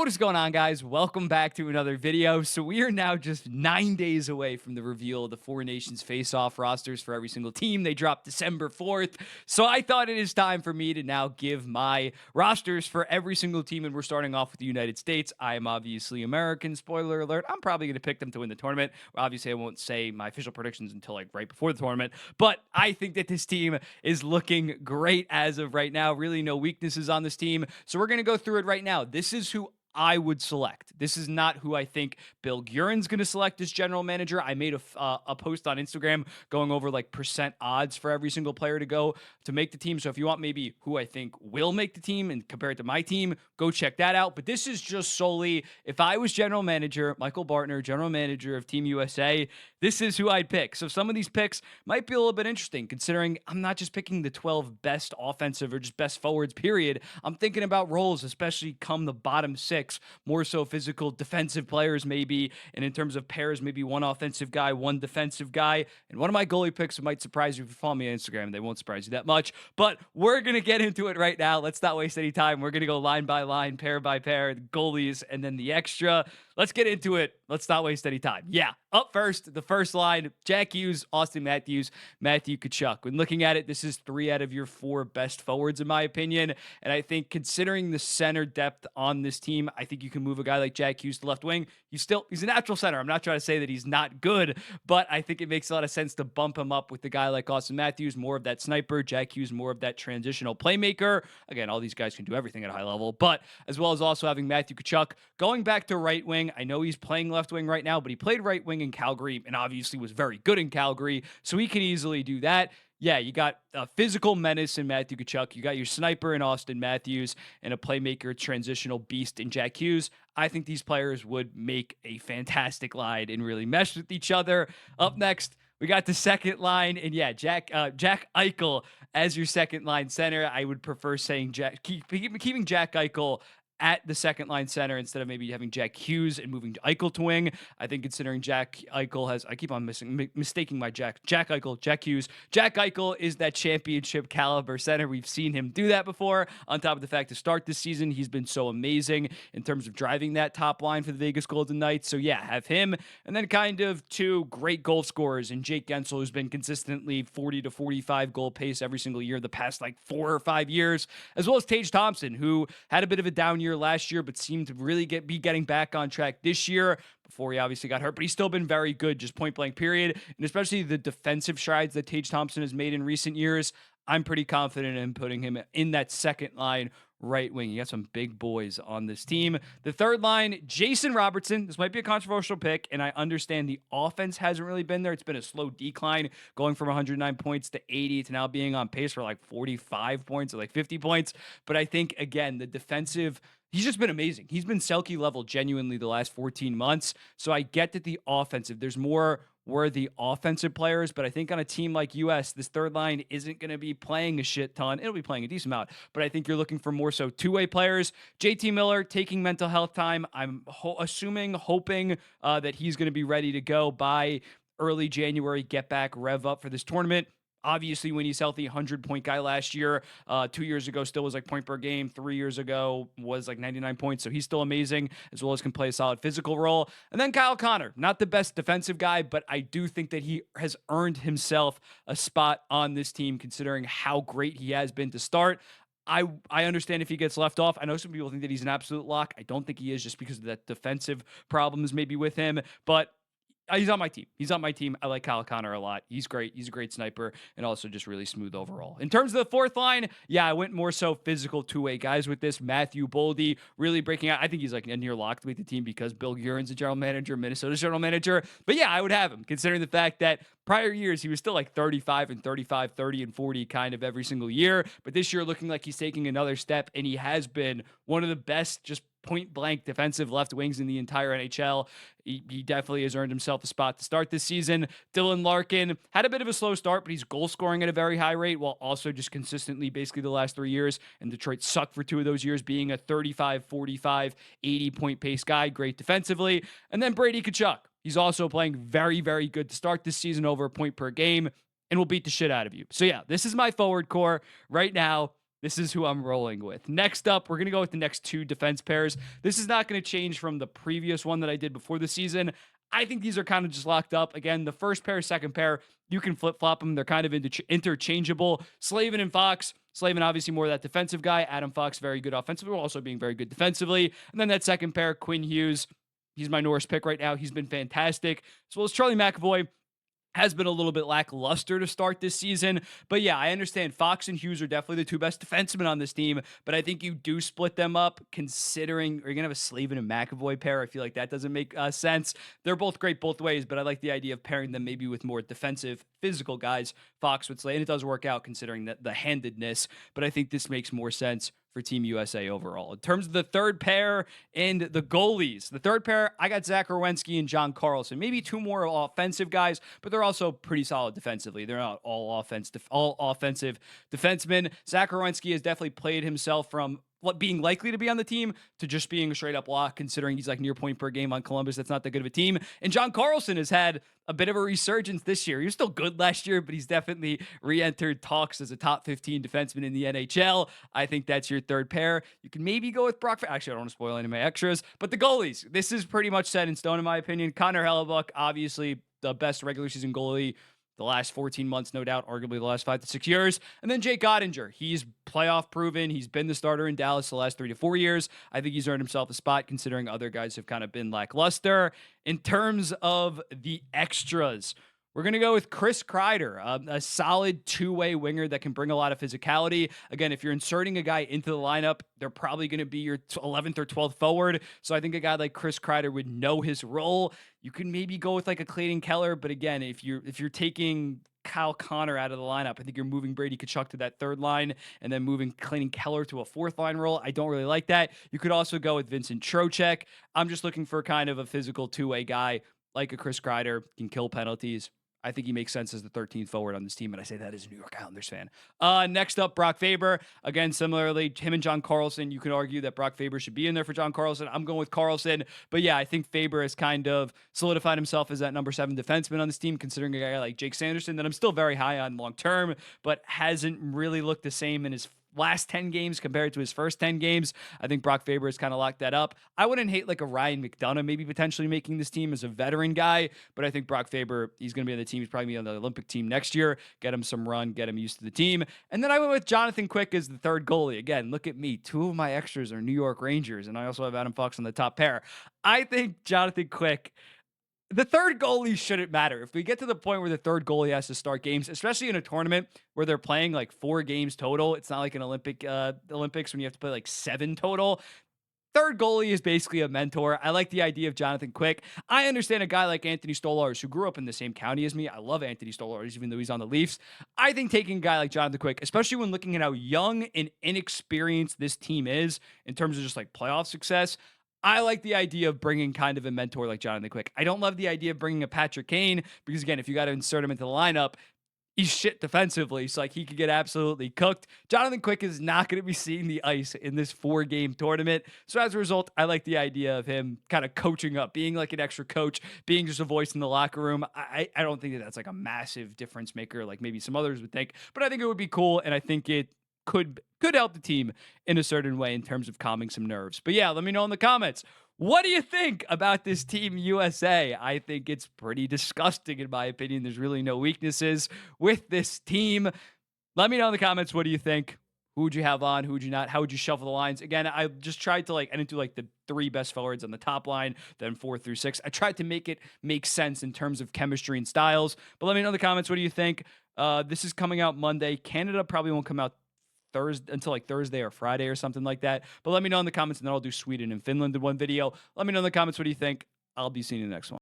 What is going on, guys? Welcome back to another video. So we are now just 9 days away from the reveal of the Four Nations face-off rosters for every single team. They dropped December 4th. So I thought it is time for me to now give my rosters for every single team, and we're starting off with the United States. I am obviously American. Spoiler alert, I'm probably going to pick them to win the tournament. Obviously, I won't say my official predictions until like right before the tournament, but I think that this team is looking great as of right now. Really no weaknesses on this team. So we're going to go through it right now. This is who I would select. This is not who I think Bill Guerin's going to select as general manager. I made a post on Instagram going over like percent odds for every single player to go to make the team. So if you want maybe who I think will make the team and compare it to my team, go check that out. But this is just solely if I was general manager, Michael Bartner, general manager of Team USA, this is who I'd pick. So some of these picks might be a little bit interesting considering I'm not just picking the 12 best offensive or just best forwards, period. I'm thinking about roles, especially come the bottom six, more so physical defensive players, maybe. And in terms of pairs, maybe one offensive guy, one defensive guy. And one of my goalie picks might surprise you if you follow me on Instagram. They won't surprise you that much. But we're going to get into it right now. Let's not waste any time. We're going to go line by line, pair by pair, the goalies, and then the extra. Let's get into it. Let's not waste any time. Yeah. Up first, the first line, Jack Hughes, Austin Matthews, Matthew Tkachuk. When looking at it, this is 3 out of your 4 best forwards, in my opinion. And I think considering the center depth on this team, I think you can move a guy like Jack Hughes to left wing. He's a natural center. I'm not trying to say that he's not good, but I think it makes a lot of sense to bump him up with the guy like Austin Matthews, more of that sniper, Jack Hughes, more of that transitional playmaker. Again, all these guys can do everything at a high level, but as well as also having Matthew Tkachuk going back to right wing. I know he's playing left wing right now, but he played right wing in Calgary and obviously was very good in Calgary, so he can easily do that. Yeah, you got a physical menace in Matthew Tkachuk. You got your sniper in Austin Matthews and a playmaker, transitional beast in Jack Hughes. I think these players would make a fantastic line and really mesh with each other. Up next, we got the second line, and yeah, Jack Eichel as your second line center. I would prefer saying keeping Jack Eichel at the second line center instead of maybe having Jack Hughes and moving Eichel to wing. I think considering Jack Eichel has, I keep on mistaking my Jack Eichel, Jack Hughes. Jack Eichel is that championship caliber center. We've seen him do that before. On top of the fact to start this season, he's been so amazing in terms of driving that top line for the Vegas Golden Knights. So yeah, have him. And then kind of 2 great goal scorers in Jake Gensel, who's been consistently 40 to 45 goal pace every single year the past like 4 or 5 years, as well as Tage Thompson, who had a bit of a down year last year, but seemed to really be getting back on track this year before he obviously got hurt. But he's still been very good, just point blank, period. And especially the defensive strides that Tage Thompson has made in recent years, I'm pretty confident in putting him in that second line right wing. You got some big boys on this team. The third line, Jason Robertson. This might be a controversial pick, and I understand the offense hasn't really been there. It's been a slow decline, going from 109 points to 80 to now being on pace for like 45 points or like 50 points. But I think, again, the defensive, he's just been amazing. He's been Selke level genuinely the last 14 months. So I get that the offensive, there's more worthy offensive players, but I think on a team like US, this third line isn't going to be playing a shit ton. It'll be playing a decent amount, but I think you're looking for more so two-way players. JT Miller taking mental health time. I'm hoping that he's going to be ready to go by early January, get back, rev up for this tournament. Obviously, when he's healthy, 100-point guy last year. 2 years ago, still was like point per game. 3 years ago was like 99 points. So he's still amazing, as well as can play a solid physical role. And then Kyle Connor, not the best defensive guy, but I do think that he has earned himself a spot on this team, considering how great he has been to start. I understand if he gets left off. I know some people think that he's an absolute lock. I don't think he is, just because of that defensive problems maybe with him. But he's on my team. He's on my team. I like Kyle Connor a lot. He's great. He's a great sniper and also just really smooth overall. In terms of the fourth line, yeah, I went more so physical two-way guys with this. Matthew Boldy really breaking out. I think he's like a near lock to make the team because Bill Guerin's the general manager, Minnesota's general manager. But yeah, I would have him, considering the fact that prior years he was still like 35 and 35, 30 and 40 kind of every single year. But this year looking like he's taking another step, and he has been one of the best just point blank defensive left wings in the entire NHL. He definitely has earned himself a spot to start this season. Dylan Larkin had a bit of a slow start, but he's goal scoring at a very high rate, while also just consistently basically the last 3 years. And Detroit sucked for 2 of those years, being a 35, 45, 80 point pace guy, great defensively. And then Brady Tkachuk. He's also playing very, very good to start this season, over a point per game, and will beat the shit out of you. So yeah, this is my forward core right now. This is who I'm rolling with. Next up, we're going to go with the next two defense pairs. This is not going to change from the previous one that I did before the season. I think these are kind of just locked up. Again, the first pair, second pair, you can flip flop them. They're kind of interchangeable. Slavin and Fox. Slavin, obviously, more of that defensive guy. Adam Fox, very good offensively, while also being very good defensively. And then that second pair, Quinn Hughes. He's my Norris pick right now. He's been fantastic. As well as Charlie McAvoy has been a little bit lackluster to start this season. But yeah, I understand Fox and Hughes are definitely the two best defensemen on this team, but I think you do split them up considering you're going to have a Slavin and McAvoy pair. I feel like that doesn't make sense. They're both great both ways, but I like the idea of pairing them maybe with more defensive, physical guys, Fox with Slavin. And it does work out considering the handedness, but I think this makes more sense for Team USA overall. In terms of the third pair and the goalies, the third pair, I got Zach Werenski and John Carlson. Maybe two more offensive guys, but they're also pretty solid defensively. They're not all offensive defensemen. Zach Werenski has definitely played himself from what being likely to be on the team to just being a straight up lock, considering he's like near point per game on Columbus. That's not that good of a team. And John Carlson has had a bit of a resurgence this year. He was still good last year, but he's definitely re-entered talks as a top 15 defenseman in the NHL. I think that's your third pair. You can maybe go with Brock. Actually, I don't want to spoil any of my extras, but the goalies, this is pretty much set in stone in my opinion. Connor Hellebuck, obviously the best regular season goalie the last 14 months, no doubt, arguably the last 5 to 6 years. And then Jake Ottinger. He's playoff proven. He's been the starter in Dallas the last 3 to 4 years. I think he's earned himself a spot considering other guys have kind of been lackluster. In terms of the extras, we're going to go with Chris Kreider, a solid two-way winger that can bring a lot of physicality. Again, if you're inserting a guy into the lineup, they're probably going to be your 11th or 12th forward. So I think a guy like Chris Kreider would know his role. You can maybe go with like a Clayton Keller, but again, if you're taking Kyle Connor out of the lineup, I think you're moving Brady Tkachuk to that third line and then moving Clayton Keller to a fourth line role. I don't really like that. You could also go with Vincent Trocheck. I'm just looking for kind of a physical two-way guy like a Chris Kreider, can kill penalties. I think he makes sense as the 13th forward on this team, and I say that as a New York Islanders fan. Next up, Brock Faber. Again, similarly, him and John Carlson. You can argue that Brock Faber should be in there for John Carlson. I'm going with Carlson. But yeah, I think Faber has kind of solidified himself as that number 7 defenseman on this team, considering a guy like Jake Sanderson that I'm still very high on long term, but hasn't really looked the same in his last 10 games compared to his first 10 games. I think Brock Faber has kind of locked that up. I wouldn't hate like a Ryan McDonough maybe potentially making this team as a veteran guy, but I think Brock Faber, he's going to be on the team. He's probably going to be on the Olympic team next year. Get him some run, get him used to the team. And then I went with Jonathan Quick as the third goalie. Again, look at me. 2 of my extras are New York Rangers, and I also have Adam Fox on the top pair. I think Jonathan Quick, the third goalie shouldn't matter. If we get to the point where the third goalie has to start games, especially in a tournament where they're playing like 4 games total, it's not like an Olympics when you have to play like 7 total. Third goalie is basically a mentor. I like the idea of Jonathan Quick. I understand a guy like Anthony Stolarz, who grew up in the same county as me. I love Anthony Stolarz, even though he's on the Leafs. I think taking a guy like Jonathan Quick, especially when looking at how young and inexperienced this team is in terms of just like playoff success, I like the idea of bringing kind of a mentor like Jonathan Quick. I don't love the idea of bringing a Patrick Kane because, again, if you got to insert him into the lineup, he's shit defensively, so like he could get absolutely cooked. Jonathan Quick is not going to be seeing the ice in this 4-game tournament. So as a result, I like the idea of him kind of coaching up, being like an extra coach, being just a voice in the locker room. I don't think that that's like a massive difference maker like maybe some others would think, but I think it would be cool, and I think it could help the team in a certain way in terms of calming some nerves. But yeah, let me know in the comments. What do you think about this Team USA? I think it's pretty disgusting in my opinion. There's really no weaknesses with this team. Let me know in the comments. What do you think? Who would you have on? Who would you not? How would you shuffle the lines? Again, I just tried to I didn't do like the 3 best forwards on the top line, then 4 through 6. I tried to make it make sense in terms of chemistry and styles. But let me know in the comments. What do you think? This is coming out Monday. Canada probably won't come out Thursday until like Thursday or Friday or something like that. But let me know in the comments, and then I'll do Sweden and Finland in one video. Let me know in the comments what do you think. I'll be seeing you in the next one.